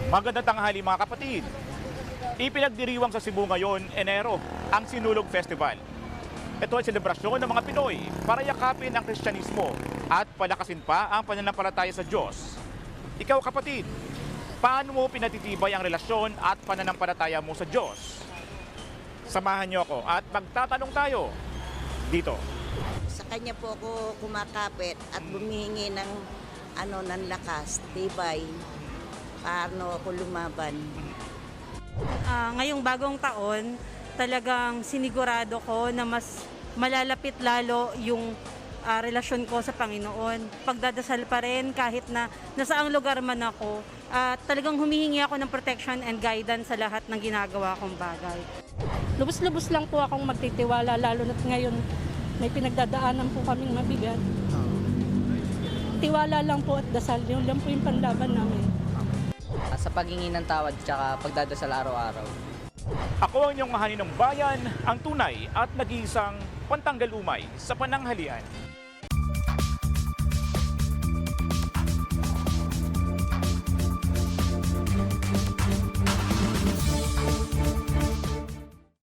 Magandang tanghali mga kapatid. Ipinagdiriwang sa Cebu ngayon, Enero, ang Sinulog Festival. Ito ay selebrasyon ng mga Pinoy para yakapin ang Kristyanismo at palakasin pa ang pananampalataya sa Diyos. Ikaw kapatid, paano mo pinatitibay ang relasyon at pananampalataya mo sa Diyos? Samahan niyo ako at magtatanong tayo dito. Sa kanya po ako kumakapit at bumihingi ng ng lakas, tibay, paano ako lumaban. Ngayong bagong taon, talagang sinigurado ko na mas malalapit lalo yung relasyon ko sa Panginoon. Pagdadasal pa rin kahit na nasaang lugar man ako, talagang humihingi ako ng protection and guidance sa lahat ng ginagawa kong bagay. Lubos-lubos lang po akong magtitiwala, lalo na't ngayon may pinagdadaanan po kaming mabigat. Tiwala lang po at dasal, yun lang po yung panlaban namin. Sa paghingi ng tawad at pagdadasal araw-araw. Ako ang inyong mahaninong bayan, ang tunay at nag-iisang pantanggal umay sa pananghalian.